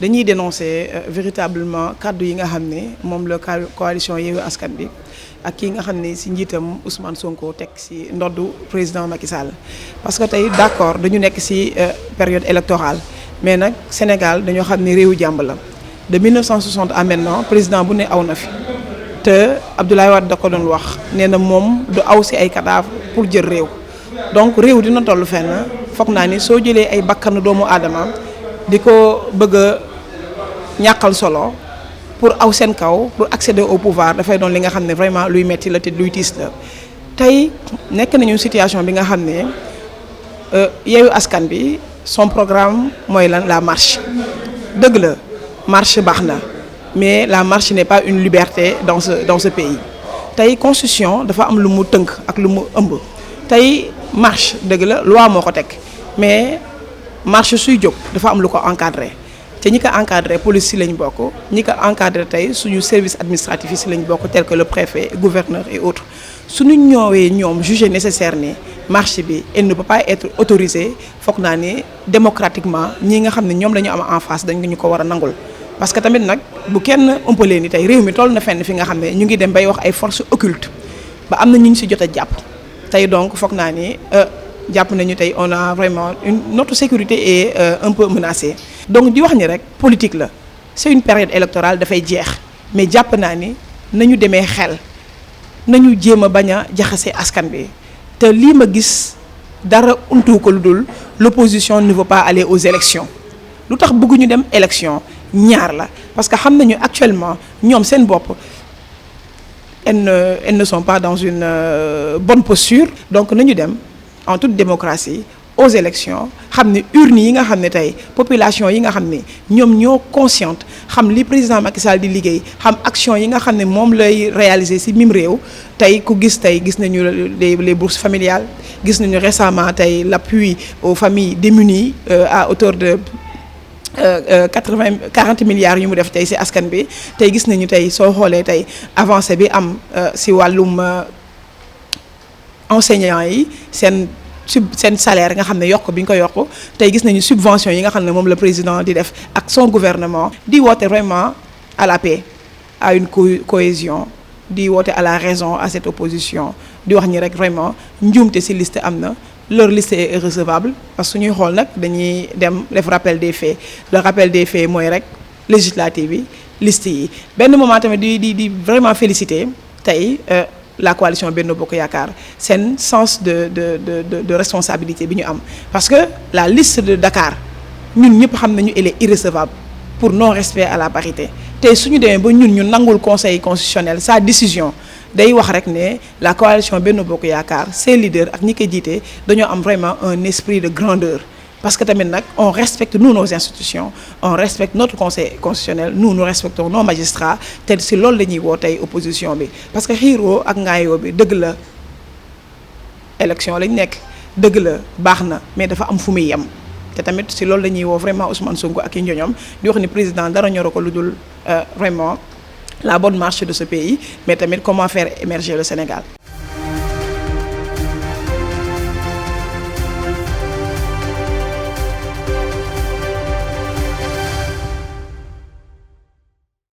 dañuy dénoncer véritablement kaddu yi nga xam ne moom la coalition Yewwi Askan Wi ak kii nga xam ne si njiitam Ousmane Sonko teg si ndoddu président Macky Sall. parce que tey d'accord dañu nekk si période électorale mais nag Sénégal dañoo xam ne réewu jàmb la de 1960 à maintenant président bu ne aw na fi te Abdoulaye Wade da ko doon wax nee na moom du aw si ay cadavre pour jël réew. donc réew dina toll fenn foog naa ni soo jëlee ay bakkanu doomu aadama di ko bëgg a ñàkkal solo pour aw seen kaw pour accéder au pouvoir dafay doon li nga xam ne vraiment luy metti la te luy tiis la. tey nekk nañu situation bi nga xam ne Yewwi Askan Wi son programme mooy lan la marche dëgg la marche baax na mais la marche n'est pas une liberté dans ce pays. tey constitution dafa am lu mu tënk ak lu mu ëmb tey marche dëgg la loi moo ko teg mais marche suy jóg dafa am lu ko encadré te ñi ko encadré police si lañ bokk ñi ko encadré tey suñu service administratif yi si lañ bokk tel que le préfet gouverneur et autres suñu ñoowee ñoom jugé nécessaire ne marche bi elle ne peut pas être autorisée foog naa ne démocratiquement ñi nga xam ne ñoom la ñu am en face dañ ñu ko war a nangul. parce que tamit nag bu kenn ëmpalee ni tey réew mi toll na fenn fi nga xam ne ñu ngi dem bay wax ay forces occultes ba am na ñu si jot a jàpp tey donc foog naa ni jàpp nañu tey on a vraiment notre sécurité est un peu menacée. donc di wax ni rek politique la c'est une période électorale dafay jeex mais jàpp naa ni nañu demee xel nañu jéem a bañ a jaxase askan bi te lii ma gis dara untu ko lu dul l'opposition ne veut pas aller aux élections lu tax bëgguñu dem élection ñaar la parce que xam nañu actuellement ñoom seen bopp elles ne sont pas dans une bonne posture. donc nañu dem en toute démocratie aux élections xam ne urnes yi nga xam ne tey population yi nga xam ne ñoom ñoo consciente xam li président Macky Sall di liggéey xam action yi nga xam ne moom lay réaliser ci mim réew tey ku gis nañu les bourses familiales gis nañu récemment tey l'appui aux familles démunies à hauteur de 40 milliards yu mu def tey ci askan bi tey gis nañu tey soo xoolee tey avancée bi am ci wàllum enseignants yi seen salaire nga xam ne yokk bi ñu ko yokk tey gis nañu subvention yi nga xam ne moom le président di def ak son gouvernement di woote vraiment à la paix à une cohésion di woote à la raison à cette opposition di wax ñi rek vraiment njuumte ci liste am na. leur liste est irrecevable parce que ñuy xool nag dañuy dem def rappel des faits le rappel des faits mooy rek législative yi liste yi benn moment tamit di vraiment féliciter tey la coalition Benno Bokk Yaakaar seen sens de responsabilité bi ñu am parce que la liste de Dakar ñun ñëpp xam nañu elle est irrecevable pour non respect à la parité tey suñu demee ba ñun ñu nangul conseil constitutionnel sa décision day wax rek ne la coalition Benno Bokk Yaakaar ses leaders ak ñi ko jiite dañoo am vraiment un esprit de grandeur parce que tamit nag on respecte nous nos institutions on respecte notre conseil constitutionnel nous respectons nos magistrats te si loolu la ñuy woo tey opposition bi parce que xiiroo ak ngaayoo bi dëgg la élection lañ nekk dëgg la baax na mais dafa am fu muy yem te tamit si loolu la ñuy woo vraiment Ousmane Sonko ak i ñoñom di wax ni président dara ñoro ko lu dul vraiment la bonne marche de ce pays mais tamit comment faire émerger le Sénégal.